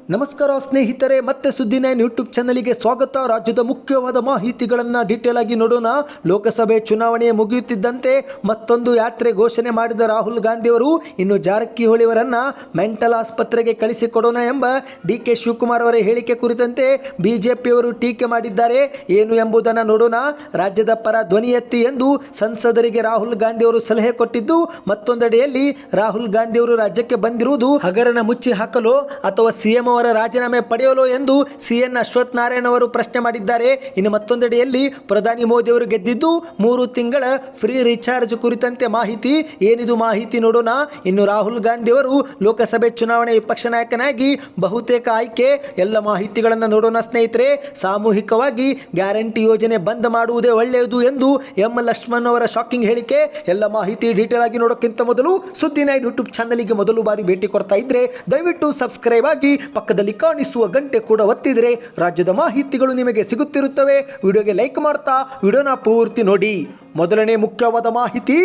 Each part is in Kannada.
ನಮಸ್ಕಾರ ಸ್ನೇಹಿತರೆ, ಮತ್ತೆ ಸುದ್ದಿ 9 ಯೂಟ್ಯೂಬ್ ಚಾನಲ್ಗೆ ಸ್ವಾಗತ. ರಾಜ್ಯದ ಮುಖ್ಯವಾದ ಮಾಹಿತಿಗಳನ್ನು ಡೀಟೇಲ್ ಆಗಿ ನೋಡೋಣ. ಲೋಕಸಭೆ ಚುನಾವಣೆ ಮುಗಿಯುತ್ತಿದ್ದಂತೆ ಮತ್ತೊಂದು ಯಾತ್ರೆ ಘೋಷಣೆ ಮಾಡಿದ ರಾಹುಲ್ ಗಾಂಧಿಯವರು ಇನ್ನು ಜಾರಕಿಹೊಳಿ ಅವರನ್ನ ಮೆಂಟಲ್ ಆಸ್ಪತ್ರೆಗೆ ಕಳಿಸಿಕೊಡೋಣ ಎಂಬ ಡಿ.ಕೆ. ಶಿವಕುಮಾರ್ ಅವರ ಹೇಳಿಕೆ ಕುರಿತಂತೆ ಬಿಜೆಪಿಯವರು ಟೀಕೆ ಮಾಡಿದ್ದಾರೆ. ಏನು ಎಂಬುದನ್ನು ನೋಡೋಣ. ರಾಜ್ಯದ ಪರ ಧ್ವನಿ ಎತ್ತಿ ಎಂದು ಸಂಸದರಿಗೆ ರಾಹುಲ್ ಗಾಂಧಿಯವರು ಸಲಹೆ ಕೊಟ್ಟಿದ್ದು, ಮತ್ತೊಂದೆಡೆಯಲ್ಲಿ ರಾಹುಲ್ ಗಾಂಧಿಯವರು ರಾಜ್ಯಕ್ಕೆ ಬಂದಿರುವುದು ಹಗರಣ ಮುಚ್ಚಿ ಹಾಕಲು ಅಥವಾ ಸಿಎಂ ಅವರ ರಾಜೀನಾಮೆ ಪಡೆಯಲು ಎಂದು ಸಿಎನ್ ಅಶ್ವಥ್ ನಾರಾಯಣ್ ಅವರು ಪ್ರಶ್ನೆ ಮಾಡಿದ್ದಾರೆ. ಇನ್ನು ಮತ್ತೊಂದೆಡೆಯಲ್ಲಿ ಪ್ರಧಾನಿ ಮೋದಿ ಅವರು ಗೆದ್ದಿದ್ದು 3 ತಿಂಗಳ ಫ್ರೀ ರೀಚಾರ್ಜ್ ಕುರಿತಂತೆ ಮಾಹಿತಿ. ಏನಿದು ಮಾಹಿತಿ ನೋಡೋಣ. ಇನ್ನು ರಾಹುಲ್ ಗಾಂಧಿ ಅವರು ಲೋಕಸಭೆ ಚುನಾವಣೆ ವಿಪಕ್ಷ ನಾಯಕನಾಗಿ ಬಹುತೇಕ ಆಯ್ಕೆ. ಎಲ್ಲ ಮಾಹಿತಿಗಳನ್ನು ನೋಡೋಣ ಸ್ನೇಹಿತರೆ. ಸಾಮೂಹಿಕವಾಗಿ ಗ್ಯಾರಂಟಿ ಯೋಜನೆ ಬಂದ್ ಮಾಡುವುದೇ ಒಳ್ಳೆಯದು ಎಂದು ಎಂ ಲಕ್ಷ್ಮಣ್ ಅವರ ಶಾಕಿಂಗ್ ಹೇಳಿಕೆ. ಎಲ್ಲ ಮಾಹಿತಿ ಡೀಟೇಲ್ ಆಗಿ ನೋಡೋಕ್ಕಿಂತ ಮೊದಲು ಸುದ್ದಿ 9 ಯೂಟ್ಯೂಬ್ ಚಾನಲ್ಗೆ ಮೊದಲು ಬಾರಿ ಭೇಟಿ ಕೊಡ್ತಾ ಇದ್ರೆ ದಯವಿಟ್ಟು ಸಬ್ಸ್ಕ್ರೈಬ್ ಆಗಿ ಪಕ್ಕದಲ್ಲಿ ಕಾಣಿಸುವ ಗಂಟೆ ಕೂಡ ಒತ್ತಿದರೆ ರಾಜ್ಯದ ಮಾಹಿತಿಗಳು ನಿಮಗೆ ಸಿಗುತ್ತಿರುತ್ತವೆ. ವಿಡಿಯೋಗೆ ಲೈಕ್ ಮಾಡ್ತಾ ವಿಡಿಯೋನ ಪೂರ್ತಿ ನೋಡಿ. ಮೊದಲನೇ ಮುಖ್ಯವಾದ ಮಾಹಿತಿ.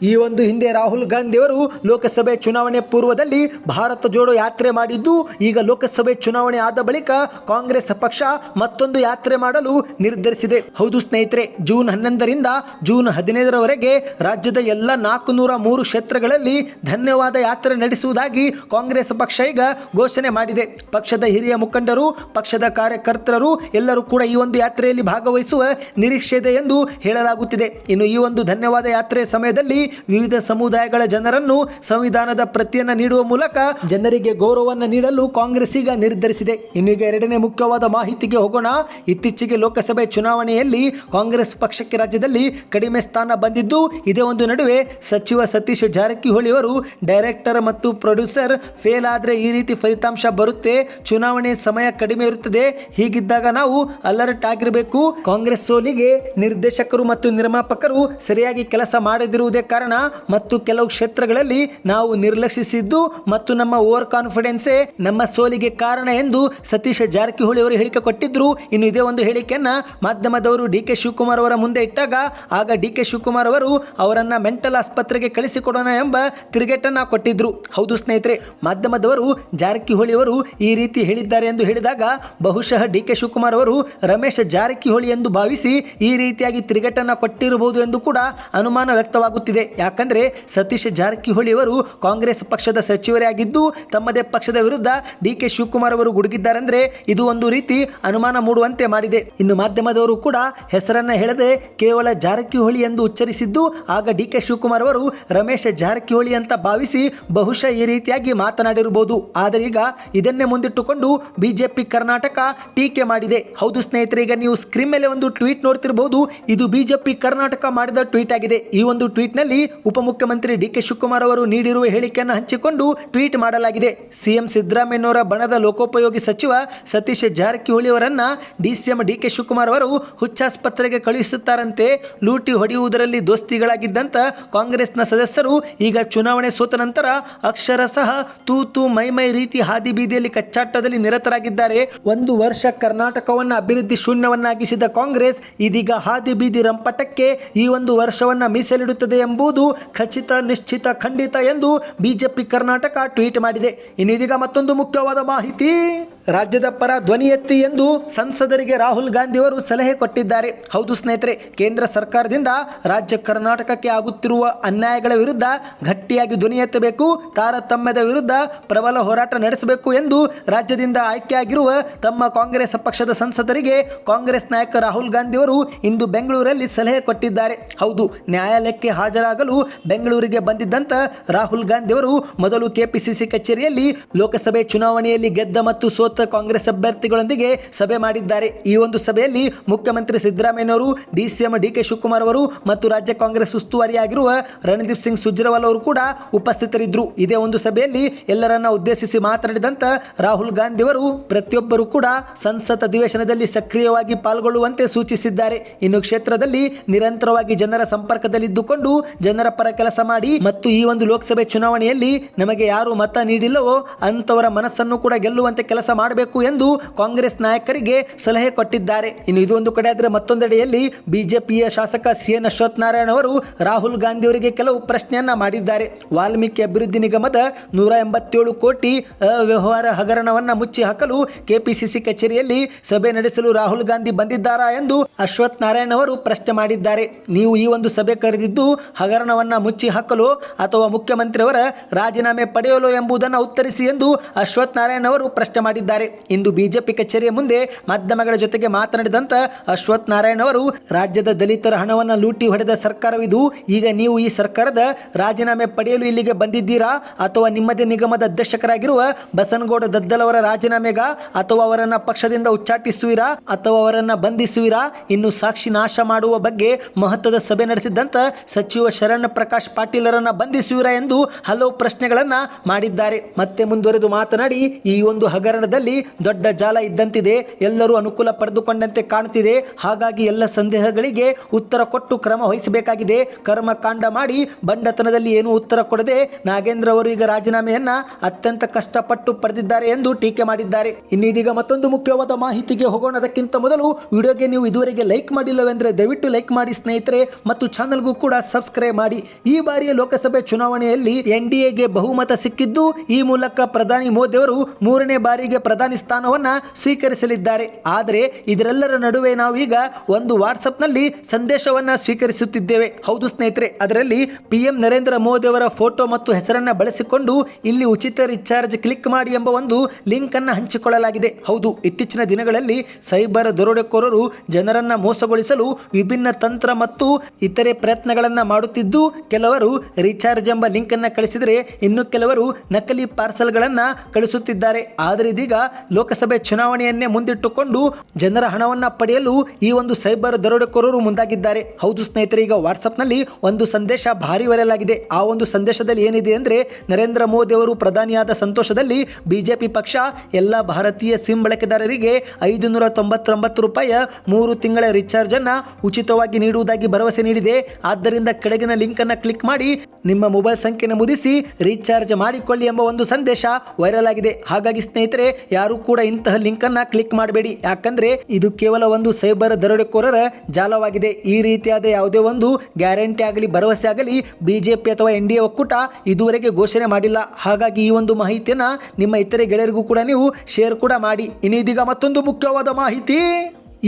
ಈ ಒಂದು ಹಿಂದೆ ರಾಹುಲ್ ಗಾಂಧಿ ಅವರು ಲೋಕಸಭೆ ಚುನಾವಣೆ ಪೂರ್ವದಲ್ಲಿ ಭಾರತ ಜೋಡೋ ಯಾತ್ರೆ ಮಾಡಿದ್ದು, ಈಗ ಲೋಕಸಭೆ ಚುನಾವಣೆ ಆದ ಬಳಿಕ ಕಾಂಗ್ರೆಸ್ ಪಕ್ಷ ಮತ್ತೊಂದು ಯಾತ್ರೆ ಮಾಡಲು ನಿರ್ಧರಿಸಿದೆ. ಹೌದು ಸ್ನೇಹಿತರೆ, ಜೂನ್ 11ರಿಂದ ಜೂನ್ 15ರವರೆಗೆ ರಾಜ್ಯದ ಎಲ್ಲ 403 ಕ್ಷೇತ್ರಗಳಲ್ಲಿ ಧನ್ಯವಾದ ಯಾತ್ರೆ ನಡೆಸುವುದಾಗಿ ಕಾಂಗ್ರೆಸ್ ಪಕ್ಷ ಈಗ ಘೋಷಣೆ ಮಾಡಿದೆ. ಪಕ್ಷದ ಹಿರಿಯ ಮುಖಂಡರು, ಪಕ್ಷದ ಕಾರ್ಯಕರ್ತರು ಎಲ್ಲರೂ ಕೂಡ ಈ ಒಂದು ಯಾತ್ರೆಯಲ್ಲಿ ಭಾಗವಹಿಸುವ ನಿರೀಕ್ಷೆ ಇದೆ ಎಂದು ಹೇಳಲಾಗುತ್ತಿದೆ. ಇನ್ನು ಈ ಒಂದು ಧನ್ಯವಾದ ಯಾತ್ರೆ ಸಮಯದಲ್ಲಿ ವಿವಿಧ ಸಮುದಾಯಗಳ ಜನರನ್ನು ಸಂವಿಧಾನದ ಪ್ರತಿಯನ್ನು ನೀಡುವ ಮೂಲಕ ಜನರಿಗೆ ಗೌರವವನ್ನು ನೀಡಲು ಕಾಂಗ್ರೆಸ್ ಈಗ ನಿರ್ಧರಿಸಿದೆ. ಇನ್ನು ಈಗ ಎರಡನೇ ಮುಖ್ಯವಾದ ಮಾಹಿತಿಗೆ ಹೋಗೋಣ. ಇತ್ತೀಚೆಗೆ ಲೋಕಸಭೆ ಚುನಾವಣೆಯಲ್ಲಿ ಕಾಂಗ್ರೆಸ್ ಪಕ್ಷಕ್ಕೆ ರಾಜ್ಯದಲ್ಲಿ ಕಡಿಮೆ ಸ್ಥಾನ ಬಂದಿದ್ದು, ಇದೇ ಒಂದು ನಡುವೆ ಸಚಿವ ಸತೀಶ್ ಜಾರಕಿಹೊಳಿ ಅವರು ಡೈರೆಕ್ಟರ್ ಮತ್ತು ಪ್ರೊಡ್ಯೂಸರ್ ಫೇಲ್ ಆದರೆ ಈ ರೀತಿ ಫಲಿತಾಂಶ ಬರುತ್ತೆ, ಚುನಾವಣೆ ಸಮಯ ಕಡಿಮೆ ಇರುತ್ತದೆ, ಹೀಗಿದ್ದಾಗ ನಾವು ಅಲರ್ಟ್ ಆಗಿರಬೇಕು. ಕಾಂಗ್ರೆಸ್ ಸೋಲಿಗೆ ನಿರ್ದೇಶಕರು ಮತ್ತು ನಿರ್ಮಾಪಕರು ಸರಿಯಾಗಿ ಕೆಲಸ ಮಾಡದಿರುವುದೇ ಕಾರಣ ಮತ್ತು ಕೆಲವು ಕ್ಷೇತ್ರಗಳಲ್ಲಿ ನಾವು ನಿರ್ಲಕ್ಷಿಸಿದ್ದು ಮತ್ತು ನಮ್ಮ ಓವರ್ ಕಾನ್ಫಿಡೆನ್ಸೇ ನಮ್ಮ ಸೋಲಿಗೆ ಕಾರಣ ಎಂದು ಸತೀಶ್ ಜಾರಕಿಹೊಳಿ ಅವರು ಹೇಳಿಕೆ ಕೊಟ್ಟಿದ್ರು. ಇನ್ನು ಇದೇ ಒಂದು ಹೇಳಿಕೆಯನ್ನ ಮಾಧ್ಯಮದವರು ಡಿ.ಕೆ. ಶಿವಕುಮಾರ್ ಅವರ ಮುಂದೆ ಇಟ್ಟಾಗ ಆಗ ಡಿ.ಕೆ. ಶಿವಕುಮಾರ್ ಅವರು ಅವರನ್ನ ಮೆಂಟಲ್ ಆಸ್ಪತ್ರೆಗೆ ಕಳಿಸಿಕೊಡೋಣ ಎಂಬ ತಿರುಗೇಟನ್ನ ಕೊಟ್ಟಿದ್ರು. ಹೌದು ಸ್ನೇಹಿತರೆ, ಮಾಧ್ಯಮದವರು ಜಾರಕಿಹೊಳಿ ಅವರು ಈ ರೀತಿ ಹೇಳಿದ್ದಾರೆ ಎಂದು ಹೇಳಿದಾಗ ಬಹುಶಃ ಡಿ.ಕೆ. ಶಿವಕುಮಾರ್ ಅವರು ರಮೇಶ್ ಜಾರಕಿಹೊಳಿ ಎಂದು ಭಾವಿಸಿ ಈ ರೀತಿಯಾಗಿ ತಿರುಗೇಟನ್ನ ಕೊಟ್ಟಿರಬಹುದು ಎಂದು ಕೂಡ ಅನುಮಾನ ವ್ಯಕ್ತವಾಗುತ್ತಿದೆ. ಯಾಕಂದ್ರೆ ಸತೀಶ್ ಜಾರಕಿಹೊಳಿ ಅವರು ಕಾಂಗ್ರೆಸ್ ಪಕ್ಷದ ಸಚಿವರೇ ಆಗಿದ್ದು ತಮ್ಮದೇ ಪಕ್ಷದ ವಿರುದ್ಧ ಡಿ.ಕೆ. ಶಿವಕುಮಾರ್ ಅವರು ಗುಡುಗಿದ್ದಾರೆಂದ್ರೆ ಇದು ಒಂದು ರೀತಿ ಅನುಮಾನ ಮೂಡುವಂತೆ ಮಾಡಿದೆ. ಇನ್ನು ಮಾಧ್ಯಮದವರು ಕೂಡ ಹೆಸರನ್ನ ಹೇಳದೆ ಕೇವಲ ಜಾರಕಿಹೊಳಿ ಎಂದು ಉಚ್ಚರಿಸಿದ್ದು, ಆಗ ಡಿ.ಕೆ. ಶಿವಕುಮಾರ್ ಅವರು ರಮೇಶ್ ಜಾರಕಿಹೊಳಿ ಅಂತ ಭಾವಿಸಿ ಬಹುಶಃ ಈ ರೀತಿಯಾಗಿ ಮಾತನಾಡಿರಬಹುದು. ಆದರೆ ಈಗ ಇದನ್ನೇ ಮುಂದಿಟ್ಟುಕೊಂಡು ಬಿಜೆಪಿ ಕರ್ನಾಟಕ ಟೀಕೆ ಮಾಡಿದೆ. ಹೌದು ಸ್ನೇಹಿತರೆ, ಈಗ ನೀವು ಸ್ಕ್ರೀನ್ ಮೇಲೆ ಒಂದು ಟ್ವೀಟ್ ನೋಡ್ತಿರಬಹುದು. ಇದು ಬಿಜೆಪಿ ಕರ್ನಾಟಕ ಮಾಡಿದ ಟ್ವೀಟ್ ಆಗಿದೆ. ಈ ಒಂದು ಟ್ವೀಟ್ ನಲ್ಲಿ ಉಪಮುಖ್ಯಮಂತ್ರಿ ಡಿ.ಕೆ. ಶಿವಕುಮಾರ್ ಅವರು ನೀಡಿರುವ ಹೇಳಿಕೆಯನ್ನು ಹಂಚಿಕೊಂಡು ಟ್ವೀಟ್ ಮಾಡಲಾಗಿದೆ. ಸಿಎಂ ಸಿದ್ದರಾಮಯ್ಯನವರ ಬಣದ ಲೋಕೋಪಯೋಗಿ ಸಚಿವ ಸತೀಶ್ ಜಾರಕಿಹೊಳಿ ಅವರನ್ನ ಡಿಸಿಎಂ ಡಿ.ಕೆ. ಶಿವಕುಮಾರ್ ಅವರು ಹುಚ್ಚಾಸ್ಪತ್ರೆಗೆ ಕಳುಹಿಸುತ್ತಾರಂತೆ. ಲೂಟಿ ಹೊಡೆಯುವುದರಲ್ಲಿ ದೋಸ್ತಿಗಳಾಗಿದ್ದಂತ ಕಾಂಗ್ರೆಸ್ನ ಸದಸ್ಯರು ಈಗ ಚುನಾವಣೆ ಸೋತ ನಂತರ ಅಕ್ಷರಶಃ ತೂತು ಮೈ ರೀತಿ ಹಾದಿ ಬೀದಿಯಲ್ಲಿ ಕಚ್ಚಾಟದಲ್ಲಿ ನಿರತರಾಗಿದ್ದಾರೆ. 1 ವರ್ಷ ಕರ್ನಾಟಕವನ್ನು ಅಭಿವೃದ್ಧಿ ಶೂನ್ಯವನ್ನಾಗಿಸಿದ ಕಾಂಗ್ರೆಸ್ ಇದೀಗ ಹಾದಿ ಬೀದಿ ರಂಪಟಕ್ಕೆ ಈ 1 ವರ್ಷವನ್ನ ಮೀಸಲಿಡುತ್ತದೆ ಎಂಬುದು ಖಚಿತ, ನಿಶ್ಚಿತ, ಖಂಡಿತ ಎಂದು ಬಿಜೆಪಿ ಕರ್ನಾಟಕ ಟ್ವೀಟ್ ಮಾಡಿದೆ. ಇನ್ನು ಇದೀಗ ಮತ್ತೊಂದು ಮುಖ್ಯವಾದ ಮಾಹಿತಿ. ರಾಜ್ಯದ ಪರ ಧ್ವನಿ ಎತ್ತಿ ಎಂದು ಸಂಸದರಿಗೆ ರಾಹುಲ್ ಗಾಂಧಿ ಅವರು ಸಲಹೆ ಕೊಟ್ಟಿದ್ದಾರೆ. ಹೌದು ಸ್ನೇಹಿತರೆ, ಕೇಂದ್ರ ಸರ್ಕಾರದಿಂದ ರಾಜ್ಯ ಕರ್ನಾಟಕಕ್ಕೆ ಆಗುತ್ತಿರುವ ಅನ್ಯಾಯಗಳ ವಿರುದ್ಧ ಗಟ್ಟಿಯಾಗಿ ಧ್ವನಿ ಎತ್ತಬೇಕು, ತಾರತಮ್ಯದ ವಿರುದ್ಧ ಪ್ರಬಲ ಹೋರಾಟ ನಡೆಸಬೇಕು ಎಂದು ರಾಜ್ಯದಿಂದ ಆಯ್ಕೆಯಾಗಿರುವ ತಮ್ಮ ಕಾಂಗ್ರೆಸ್ ಪಕ್ಷದ ಸಂಸದರಿಗೆ ಕಾಂಗ್ರೆಸ್ ನಾಯಕ ರಾಹುಲ್ ಗಾಂಧಿ ಅವರು ಇಂದು ಬೆಂಗಳೂರಲ್ಲಿ ಸಲಹೆ ಕೊಟ್ಟಿದ್ದಾರೆ. ಹೌದು, ನ್ಯಾಯಾಲಯಕ್ಕೆ ಹಾಜರಾಗಲು ಬೆಂಗಳೂರಿಗೆ ಬಂದಿದ್ದಂತ ರಾಹುಲ್ ಗಾಂಧಿ ಅವರು ಮೊದಲು ಕೆಪಿಸಿಸಿ ಕಚೇರಿಯಲ್ಲಿ ಲೋಕಸಭೆ ಚುನಾವಣೆಯಲ್ಲಿ ಗೆದ್ದ ಮತ್ತು ಸೋತ ಕಾಂಗ್ರೆಸ್ ಅಭ್ಯರ್ಥಿಗಳೊಂದಿಗೆ ಸಭೆ ಮಾಡಿದ್ದಾರೆ. ಈ ಒಂದು ಸಭೆಯಲ್ಲಿ ಮುಖ್ಯಮಂತ್ರಿ ಸಿದ್ದರಾಮಯ್ಯನವರು, ಡಿಸಿಎಂ ಡಿ.ಕೆ. ಶಿವಕುಮಾರ್ ಅವರು ಮತ್ತು ರಾಜ್ಯ ಕಾಂಗ್ರೆಸ್ ಉಸ್ತುವಾರಿಯಾಗಿರುವ ರಣದೀಪ್ ಸಿಂಗ್ ಸುರ್ಜೇವಾಲಾ ಅವರು ಕೂಡ ಉಪಸ್ಥಿತರಿದ್ದರು. ಇದೇ ಒಂದು ಸಭೆಯಲ್ಲಿ ಎಲ್ಲರನ್ನ ಉದ್ದೇಶಿಸಿ ಮಾತನಾಡಿದಂತ ರಾಹುಲ್ ಗಾಂಧಿ ಅವರು ಪ್ರತಿಯೊಬ್ಬರು ಕೂಡ ಸಂಸತ್ ಅಧಿವೇಶನದಲ್ಲಿ ಸಕ್ರಿಯವಾಗಿ ಪಾಲ್ಗೊಳ್ಳುವಂತೆ ಸೂಚಿಸಿದ್ದಾರೆ. ಇನ್ನು ಕ್ಷೇತ್ರದಲ್ಲಿ ನಿರಂತರವಾಗಿ ಜನರ ಸಂಪರ್ಕದಲ್ಲಿದ್ದುಕೊಂಡು ಜನರ ಪರ ಕೆಲಸ ಮಾಡಿ ಮತ್ತು ಈ ಒಂದು ಲೋಕಸಭೆ ಚುನಾವಣೆಯಲ್ಲಿ ನಮಗೆ ಯಾರು ಮತ ನೀಡಿಲ್ಲವೋ ಅಂತವರ ಮನಸ್ಸನ್ನು ಕೂಡ ಗೆಲ್ಲುವಂತೆ ಕೆಲಸ ಮಾಡಬೇಕು ಎಂದು ಕಾಂಗ್ರೆಸ್ ನಾಯಕರಿಗೆ ಸಲಹೆ ಕೊಟ್ಟಿದ್ದಾರೆ. ಇನ್ನು ಇದು ಒಂದು ಕಡೆ ಆದರೆ ಮತ್ತೊಂದೆಡೆಯಲ್ಲಿ ಬಿಜೆಪಿಯ ಶಾಸಕ ಸಿ.ಎನ್. ಅಶ್ವಥ್ ನಾರಾಯಣ ಅವರು ರಾಹುಲ್ ಗಾಂಧಿ ಅವರಿಗೆ ಕೆಲವು ಪ್ರಶ್ನೆಯನ್ನ ಮಾಡಿದ್ದಾರೆ. ವಾಲ್ಮೀಕಿ ಅಭಿವೃದ್ಧಿ ನಿಗಮದ 187 ಕೋಟಿ ಅವ್ಯವಹಾರ ಹಗರಣವನ್ನ ಮುಚ್ಚಿ ಹಾಕಲು ಕೆಪಿಸಿಸಿ ಕಚೇರಿಯಲ್ಲಿ ಸಭೆ ನಡೆಸಲು ರಾಹುಲ್ ಗಾಂಧಿ ಬಂದಿದ್ದಾರಾ ಎಂದು ಅಶ್ವಥ್ ನಾರಾಯಣ ಅವರು ಪ್ರಶ್ನೆ ಮಾಡಿದ್ದಾರೆ. ನೀವು ಈ ಒಂದು ಸಭೆ ಕರೆದಿದ್ದು ಹಗರಣವನ್ನ ಮುಚ್ಚಿ ಹಾಕಲು ಅಥವಾ ಮುಖ್ಯಮಂತ್ರಿಯವರ ರಾಜೀನಾಮೆ ಪಡೆಯಲು ಎಂಬುದನ್ನು ಉತ್ತರಿಸಿ ಎಂದು ಅಶ್ವಥ್ ನಾರಾಯಣ ಅವರು ಪ್ರಶ್ನೆ ಮಾಡಿದ್ದಾರೆ. ಇಂದು ಬಿಜೆಪಿ ಕಚೇರಿಯ ಮುಂದೆ ಮಾಧ್ಯಮಗಳ ಜೊತೆಗೆ ಮಾತನಾಡಿದಂತ ಅಶ್ವಥ್ ನಾರಾಯಣ ಅವರು ರಾಜ್ಯದ ದಲಿತರ ಹಣವನ್ನು ಲೂಟಿ ಹೊಡೆದ ಸರ್ಕಾರವಿದು. ಈಗ ನೀವು ಈ ಸರ್ಕಾರದ ರಾಜೀನಾಮೆ ಪಡೆಯಲು ಇಲ್ಲಿಗೆ ಬಂದಿದ್ದೀರಾ ಅಥವಾ ನಿಮ್ಮದೇ ನಿಗಮದ ಅಧ್ಯಕ್ಷರಾಗಿರುವ ಬಸನಗೌಡ ದದ್ದಲ್ ಅವರ ರಾಜೀನಾಮೆಗ ಅಥವಾ ಅವರನ್ನ ಪಕ್ಷದಿಂದ ಉಚ್ಚಾಟಿಸುವಿರಾ ಅಥವಾ ಅವರನ್ನ ಬಂಧಿಸುವಿರಾ? ಇನ್ನು ಸಾಕ್ಷಿ ನಾಶ ಮಾಡುವ ಬಗ್ಗೆ ಮಹತ್ವದ ಸಭೆ ನಡೆಸಿದ್ದಂತ ಸಚಿವ ಶರಣ್ ಪ್ರಕಾಶ್ ಪಾಟೀಲರನ್ನ ಬಂಧಿಸುವಿರಾ ಎಂದು ಹಲವು ಪ್ರಶ್ನೆಗಳನ್ನ ಮಾಡಿದ್ದಾರೆ. ಮತ್ತೆ ಮುಂದುವರೆದು ಮಾತನಾಡಿ, ಈ ಒಂದು ಹಗರಣದಲ್ಲಿ ದೊಡ್ಡ ಜಾಲ ಇದ್ದಂತಿದೆ, ಎಲ್ಲರೂ ಅನುಕೂಲ ಪಡೆದುಕೊಂಡಂತೆ ಕಾಣುತ್ತಿದೆ. ಹಾಗಾಗಿ ಎಲ್ಲ ಸಂದೇಹಗಳಿಗೆ ಉತ್ತರ ಕೊಟ್ಟು ಕ್ರಮ ವಹಿಸಬೇಕಾಗಿದೆ. ಕರ್ಮಕಾಂಡ ಮಾಡಿ ಬಂಡತನದಲ್ಲಿ ಏನು ಉತ್ತರ ಕೊಡದೆ ನಾಗೇಂದ್ರ ಅವರು ಈಗ ರಾಜೀನಾಮೆಯನ್ನ ಅತ್ಯಂತ ಕಷ್ಟಪಟ್ಟು ಪಡೆದಿದ್ದಾರೆ ಎಂದು ಟೀಕೆ ಮಾಡಿದ್ದಾರೆ. ಇನ್ನು ಇದೀಗ ಮತ್ತೊಂದು ಮುಖ್ಯವಾದ ಮಾಹಿತಿಗೆ ಹೋಗೋಣ. ಅದಕ್ಕಿಂತ ಮೊದಲು ವಿಡಿಯೋಗೆ ನೀವು ಇದುವರೆಗೆ ಲೈಕ್ ಮಾಡಿಲ್ಲವೆಂದರೆ ದಯವಿಟ್ಟು ಲೈಕ್ ಮಾಡಿ ಸ್ನೇಹಿತರೆ, ಮತ್ತು ಚಾನಲ್ಗೂ ಕೂಡ ಸಬ್ಸ್ಕ್ರೈಬ್ ಮಾಡಿ. ಈ ಬಾರಿಯ ಲೋಕಸಭೆ ಚುನಾವಣೆಯಲ್ಲಿ ಎನ್ಡಿಎಗೆ ಬಹುಮತ ಸಿಕ್ಕಿದ್ದು, ಈ ಮೂಲಕ ಪ್ರಧಾನಿ ಮೋದಿ ಅವರು 3ನೇ ಬಾರಿಗೆ ಪ್ರಧಾನಿ ಸ್ಥಾನವನ್ನ ಸ್ವೀಕರಿಸಲಿದ್ದಾರೆ. ಆದರೆ ಇದರೆಲ್ಲರ ನಡುವೆ ನಾವು ಈಗ ಒಂದು ವಾಟ್ಸಪ್ನಲ್ಲಿ ಸಂದೇಶವನ್ನ ಸ್ವೀಕರಿಸುತ್ತಿದ್ದೇವೆ. ಹೌದು ಸ್ನೇಹಿತರೆ, ಅದರಲ್ಲಿ PM ನರೇಂದ್ರ ಮೋದಿ ಅವರ ಫೋಟೋ ಮತ್ತು ಹೆಸರನ್ನ ಬಳಸಿಕೊಂಡು ಇಲ್ಲಿ ಉಚಿತ ರಿಚಾರ್ಜ್ ಕ್ಲಿಕ್ ಮಾಡಿ ಎಂಬ ಒಂದು ಲಿಂಕ್ ಅನ್ನು ಹಂಚಿಕೊಳ್ಳಲಾಗಿದೆ. ಹೌದು, ಇತ್ತೀಚಿನ ದಿನಗಳಲ್ಲಿ ಸೈಬರ್ ದರೋಡೆಕೋರರು ಜನರನ್ನ ಮೋಸಗೊಳಿಸಲು ವಿಭಿನ್ನ ತಂತ್ರ ಮತ್ತು ಇತರೆ ಪ್ರಯತ್ನಗಳನ್ನ ಮಾಡುತ್ತಿದ್ದು, ಕೆಲವರು ರಿಚಾರ್ಜ್ ಎಂಬ ಲಿಂಕ್ ಅನ್ನ ಕಳಿಸಿದರೆ ಇನ್ನು ಕೆಲವರು ನಕಲಿ ಪಾರ್ಸಲ್ಗಳನ್ನ ಕಳಿಸುತ್ತಿದ್ದಾರೆ. ಆದರೆ ಇದೀಗ ಲೋಕಸಭೆ ಚುನಾವಣೆಯನ್ನೇ ಮುಂದಿಟ್ಟುಕೊಂಡು ಜನರ ಹಣವನ್ನ ಪಡೆಯಲು ಈ ಒಂದು ಸೈಬರ್ ದರೋಡೆಕೋರರು ಮುಂದಾಗಿದ್ದಾರೆ. ಹೌದು ಸ್ನೇಹಿತರೆ, ಈಗ ವಾಟ್ಸಪ್ನಲ್ಲಿ ಒಂದು ಸಂದೇಶ ಭಾರಿ ವೈರಲ್ ಆಗಿದೆ. ಆ ಒಂದು ಸಂದೇಶದಲ್ಲಿ ಏನಿದೆ ಅಂದ್ರೆ, ನರೇಂದ್ರ ಮೋದಿ ಅವರು ಪ್ರಧಾನಿಯಾದ ಸಂತೋಷದಲ್ಲಿ ಬಿಜೆಪಿ ಪಕ್ಷ ಎಲ್ಲ ಭಾರತೀಯ ಸಿಮ್ ಬಳಕೆದಾರರಿಗೆ 599 ರೂಪಾಯಿಯ 3 ತಿಂಗಳ ರಿಚಾರ್ಜ್ ಅನ್ನ ಉಚಿತವಾಗಿ ನೀಡುವುದಾಗಿ ಭರವಸೆ ನೀಡಿದೆ. ಆದ್ದರಿಂದ ಕೆಳಗಿನ ಲಿಂಕ್ ಅನ್ನ ಕ್ಲಿಕ್ ಮಾಡಿ ನಿಮ್ಮ ಮೊಬೈಲ್ ಸಂಖ್ಯೆ ನಮೂದಿಸಿ ರೀಚಾರ್ಜ್ ಮಾಡಿಕೊಳ್ಳಿ ಎಂಬ ಒಂದು ಸಂದೇಶ ವೈರಲ್ ಆಗಿದೆ. ಹಾಗಾಗಿ ಸ್ನೇಹಿತರೆ, ಯಾರು ಕೂಡ ಇಂತಹ ಲಿಂಕ್ ಅನ್ನ ಕ್ಲಿಕ್ ಮಾಡಬೇಡಿ. ಯಾಕಂದ್ರೆ ಇದು ಕೇವಲ ಒಂದು ಸೈಬರ್ ದರೋಡೆಕೋರರ ಜಾಲವಾಗಿದೆ. ಈ ರೀತಿಯಾದ ಯಾವುದೇ ಒಂದು ಗ್ಯಾರಂಟಿ ಆಗಲಿ ಭರವಸೆ ಆಗಲಿ ಬಿಜೆಪಿ ಅಥವಾ NDA ಒಕ್ಕೂಟ ಇದುವರೆಗೆ ಘೋಷಣೆ ಮಾಡಿಲ್ಲ. ಹಾಗಾಗಿ ಈ ಒಂದು ಮಾಹಿತಿಯನ್ನ ನಿಮ್ಮ ಇತರೆ ಗೆಳೆಯರಿಗೂ ಕೂಡ ನೀವು ಶೇರ್ ಕೂಡ ಮಾಡಿ. ಇನ್ನು ಇದೀಗ ಮತ್ತೊಂದು ಮುಖ್ಯವಾದ ಮಾಹಿತಿ.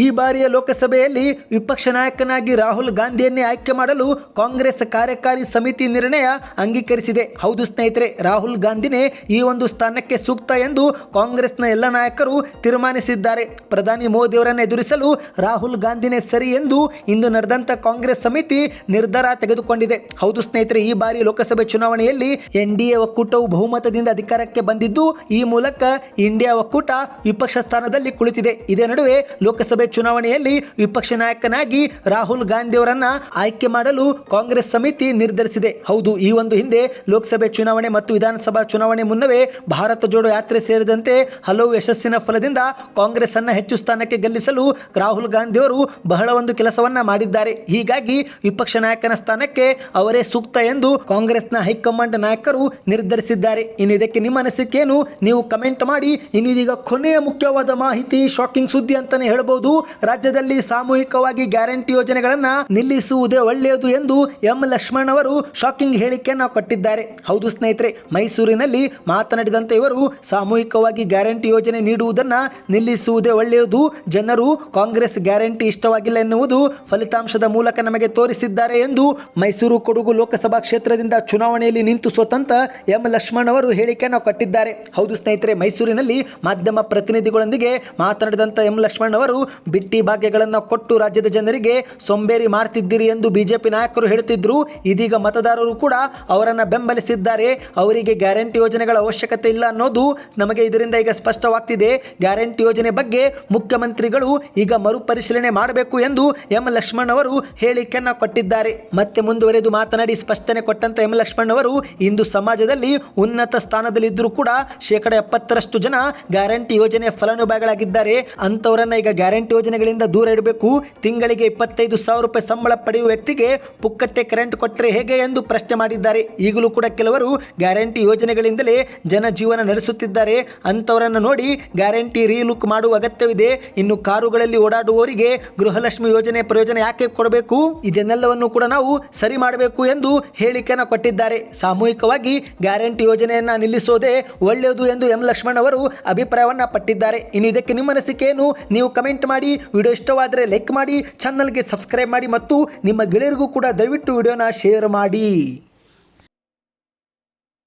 ಈ ಬಾರಿಯ ಲೋಕಸಭೆಯಲ್ಲಿ ವಿಪಕ್ಷ ನಾಯಕನಾಗಿ ರಾಹುಲ್ ಗಾಂಧಿಯನ್ನೇ ಆಯ್ಕೆ ಮಾಡಲು ಕಾಂಗ್ರೆಸ್ ಕಾರ್ಯಕಾರಿ ಸಮಿತಿ ನಿರ್ಣಯ ಅಂಗೀಕರಿಸಿದೆ. ಹೌದು ಸ್ನೇಹಿತರೆ, ರಾಹುಲ್ ಗಾಂಧಿನೇ ಈ ಒಂದು ಸ್ಥಾನಕ್ಕೆ ಸೂಕ್ತ ಎಂದು ಕಾಂಗ್ರೆಸ್ನ ಎಲ್ಲ ನಾಯಕರು ತೀರ್ಮಾನಿಸಿದ್ದಾರೆ. ಪ್ರಧಾನಿ ಮೋದಿ ಅವರನ್ನು ಎದುರಿಸಲು ರಾಹುಲ್ ಗಾಂಧಿನೇ ಸರಿ ಎಂದು ಇಂದು ನಡೆದಂತ ಕಾಂಗ್ರೆಸ್ ಸಮಿತಿ ನಿರ್ಧಾರ ತೆಗೆದುಕೊಂಡಿದೆ. ಹೌದು ಸ್ನೇಹಿತರೆ, ಈ ಬಾರಿ ಲೋಕಸಭೆ ಚುನಾವಣೆಯಲ್ಲಿ NDA ಒಕ್ಕೂಟವು ಬಹುಮತದಿಂದ ಅಧಿಕಾರಕ್ಕೆ ಬಂದಿದ್ದು, ಈ ಮೂಲಕ ಇಂಡಿಯಾ ಒಕ್ಕೂಟ ವಿಪಕ್ಷ ಸ್ಥಾನದಲ್ಲಿ ಕುಳಿತಿದೆ. ಇದೇ ನಡುವೆ ಲೋಕಸಭೆ ಚುನಾವಣೆಯಲ್ಲಿ ವಿಪಕ್ಷ ನಾಯಕನಾಗಿ ರಾಹುಲ್ ಗಾಂಧಿ ಅವರನ್ನ ಆಯ್ಕೆ ಮಾಡಲು ಕಾಂಗ್ರೆಸ್ ಸಮಿತಿ ನಿರ್ಧರಿಸಿದೆ. ಹೌದು, ಈ ಒಂದು ಹಿಂದೆ ಲೋಕಸಭೆ ಚುನಾವಣೆ ಮತ್ತು ವಿಧಾನಸಭಾ ಚುನಾವಣೆ ಮುನ್ನವೇ ಭಾರತ ಜೋಡೋ ಯಾತ್ರೆ ಸೇರಿದಂತೆ ಹಲವು ಯಶಸ್ಸಿನ ಫಲದಿಂದ ಕಾಂಗ್ರೆಸ್ ಅನ್ನ ಹೆಚ್ಚು ಸ್ಥಾನಕ್ಕೆ ಗೆಲ್ಲಿಸಲು ರಾಹುಲ್ ಗಾಂಧಿ ಅವರು ಬಹಳ ಒಂದು ಕೆಲಸವನ್ನ ಮಾಡಿದ್ದಾರೆ. ಹೀಗಾಗಿ ವಿಪಕ್ಷ ನಾಯಕನ ಸ್ಥಾನಕ್ಕೆ ಅವರೇ ಸೂಕ್ತ ಎಂದು ಕಾಂಗ್ರೆಸ್ನ ಹೈಕಮಾಂಡ್ ನಾಯಕರು ನಿರ್ಧರಿಸಿದ್ದಾರೆ. ಇನ್ನು ಇದಕ್ಕೆ ನಿಮ್ಮ ಅನಿಸಿಕೆಯನ್ನು ನೀವು ಕಮೆಂಟ್ ಮಾಡಿ. ಇನ್ನು ಇದೀಗ ಕೊನೆಯ ಮುಖ್ಯವಾದ ಮಾಹಿತಿ, ಶಾಕಿಂಗ್ ಸುದ್ದಿ ಅಂತಾನೆ ಹೇಳಬಹುದು. ರಾಜ್ಯದಲ್ಲಿ ಸಾಮೂಹಿಕವಾಗಿ ಗ್ಯಾರಂಟಿ ಯೋಜನೆಗಳನ್ನ ನಿಲ್ಲಿಸುವುದೇ ಒಳ್ಳೆಯದು ಎಂದು ಎಂ ಲಕ್ಷ್ಮಣ್ ಅವರು ಶಾಕಿಂಗ್ ಹೇಳಿಕೆಯನ್ನು ಕೊಟ್ಟಿದ್ದಾರೆ. ಹೌದು ಸ್ನೇಹಿತರೆ, ಮೈಸೂರಿನಲ್ಲಿ ಮಾತನಾಡಿದಂತೆ ಇವರು ಸಾಮೂಹಿಕವಾಗಿ ಗ್ಯಾರಂಟಿ ಯೋಜನೆ ನೀಡುವುದನ್ನ ನಿಲ್ಲಿಸುವುದೇ ಒಳ್ಳೆಯದು. ಜನರು ಕಾಂಗ್ರೆಸ್ ಗ್ಯಾರಂಟಿ ಇಷ್ಟವಾಗಿಲ್ಲ ಎನ್ನುವುದು ಫಲಿತಾಂಶದ ಮೂಲಕ ನಮಗೆ ತೋರಿಸಿದ್ದಾರೆ ಎಂದು ಮೈಸೂರು ಕೊಡಗು ಲೋಕಸಭಾ ಕ್ಷೇತ್ರದಿಂದ ಚುನಾವಣೆಯಲ್ಲಿ ನಿಂತು ಸೋತಂತ ಎಂ ಲಕ್ಷ್ಮಣ್ ಅವರು ಹೇಳಿಕೆಯನ್ನು ಕೊಟ್ಟಿದ್ದಾರೆ. ಹೌದು ಸ್ನೇಹಿತರೆ, ಮೈಸೂರಿನಲ್ಲಿ ಮಾಧ್ಯಮ ಪ್ರತಿನಿಧಿಗಳೊಂದಿಗೆ ಮಾತನಾಡಿದಂತ ಎಂ ಲಕ್ಷ್ಮಣ್ ಅವರು ಬಿಟ್ಟಿ ಭಾಗ್ಯಗಳನ್ನು ಕೊಟ್ಟು ರಾಜ್ಯದ ಜನರಿಗೆ ಸೊಂಬೇರಿ ಮಾಡ್ತಿದ್ದೀರಿ ಎಂದು ಬಿಜೆಪಿ ನಾಯಕರು ಹೇಳುತ್ತಿದ್ರು. ಇದೀಗ ಮತದಾರರು ಕೂಡ ಅವರನ್ನು ಬೆಂಬಲಿಸಿದ್ದಾರೆ. ಅವರಿಗೆ ಗ್ಯಾರಂಟಿ ಯೋಜನೆಗಳ ಅವಶ್ಯಕತೆ ಇಲ್ಲ ಅನ್ನೋದು ನಮಗೆ ಇದರಿಂದ ಈಗ ಸ್ಪಷ್ಟವಾಗ್ತಿದೆ. ಗ್ಯಾರಂಟಿ ಯೋಜನೆ ಬಗ್ಗೆ ಮುಖ್ಯಮಂತ್ರಿಗಳು ಈಗ ಮರುಪರಿಶೀಲನೆ ಮಾಡಬೇಕು ಎಂದು ಎಂ ಲಕ್ಷ್ಮಣ್ ಅವರು ಹೇಳಿಕೆಯನ್ನು ಕೊಟ್ಟಿದ್ದಾರೆ. ಮತ್ತೆ ಮುಂದುವರೆದು ಮಾತನಾಡಿ ಸ್ಪಷ್ಟನೆ ಕೊಟ್ಟಂತ ಎಂ ಲಕ್ಷ್ಮಣ್ ಅವರು, ಇಂದು ಸಮಾಜದಲ್ಲಿ ಉನ್ನತ ಸ್ಥಾನದಲ್ಲಿದ್ದರೂ ಕೂಡ 70% ಜನ ಗ್ಯಾರಂಟಿ ಯೋಜನೆಯ ಫಲಾನುಭವಿಗಳಾಗಿದ್ದಾರೆ. ಅಂತವರನ್ನ ಈಗ ಗ್ಯಾರಂಟಿ ಯೋಜನೆಗಳಿಂದ ದೂರ ಇಡಬೇಕು. ತಿಂಗಳಿಗೆ 25,000 ರೂಪಾಯಿ ಸಂಬಳ ಪಡೆಯುವ ವ್ಯಕ್ತಿಗೆ ಪುಕ್ಕಟ್ಟೆ ಕರೆಂಟ್ ಕೊಟ್ಟರೆ ಹೇಗೆ ಎಂದು ಪ್ರಶ್ನೆ ಮಾಡಿದ್ದಾರೆ. ಈಗಲೂ ಕೂಡ ಕೆಲವರು ಗ್ಯಾರಂಟಿ ಯೋಜನೆಗಳಿಂದಲೇ ಜನಜೀವನ ನಡೆಸುತ್ತಿದ್ದಾರೆ. ಅಂಥವರನ್ನು ನೋಡಿ ಗ್ಯಾರಂಟಿ ರೀಲುಕ್ ಮಾಡುವ ಅಗತ್ಯವಿದೆ. ಇನ್ನು ಕಾರುಗಳಲ್ಲಿ ಓಡಾಡುವವರಿಗೆ ಗೃಹಲಕ್ಷ್ಮಿ ಯೋಜನೆ ಪ್ರಯೋಜನ ಯಾಕೆ ಕೊಡಬೇಕು, ಇದನ್ನೆಲ್ಲವನ್ನು ಕೂಡ ನಾವು ಸರಿ ಮಾಡಬೇಕು ಎಂದು ಹೇಳಿಕೆಯನ್ನು ಕೊಟ್ಟಿದ್ದಾರೆ. ಸಾಮೂಹಿಕವಾಗಿ ಗ್ಯಾರಂಟಿ ಯೋಜನೆಯನ್ನ ನಿಲ್ಲಿಸೋದೇ ಒಳ್ಳೆಯದು ಎಂದು ಎಂ ಲಕ್ಷ್ಮಣ್ ಅವರು ಅಭಿಪ್ರಾಯವನ್ನ ಪಟ್ಟಿದ್ದಾರೆ. ಇನ್ನು ಇದಕ್ಕೆ ನಿಮ್ಮ ಅನಿಸಿಕೆಯನ್ನು ನೀವು ಕಮೆಂಟ್ ಮಾಡಿ. ವಿಡಿಯೋ ಇಷ್ಟವಾದರೆ ಲೈಕ್ ಮಾಡಿ, ಚಾನಲ್ಗೆ ಸಬ್ಸ್ಕ್ರೈಬ್ ಮಾಡಿ ಮತ್ತು ನಿಮ್ಮ ಗೆಳೆಯರಿಗೂ ಕೂಡ ದಯವಿಟ್ಟು ವಿಡಿಯೋನ ಶೇರ್ ಮಾಡಿ.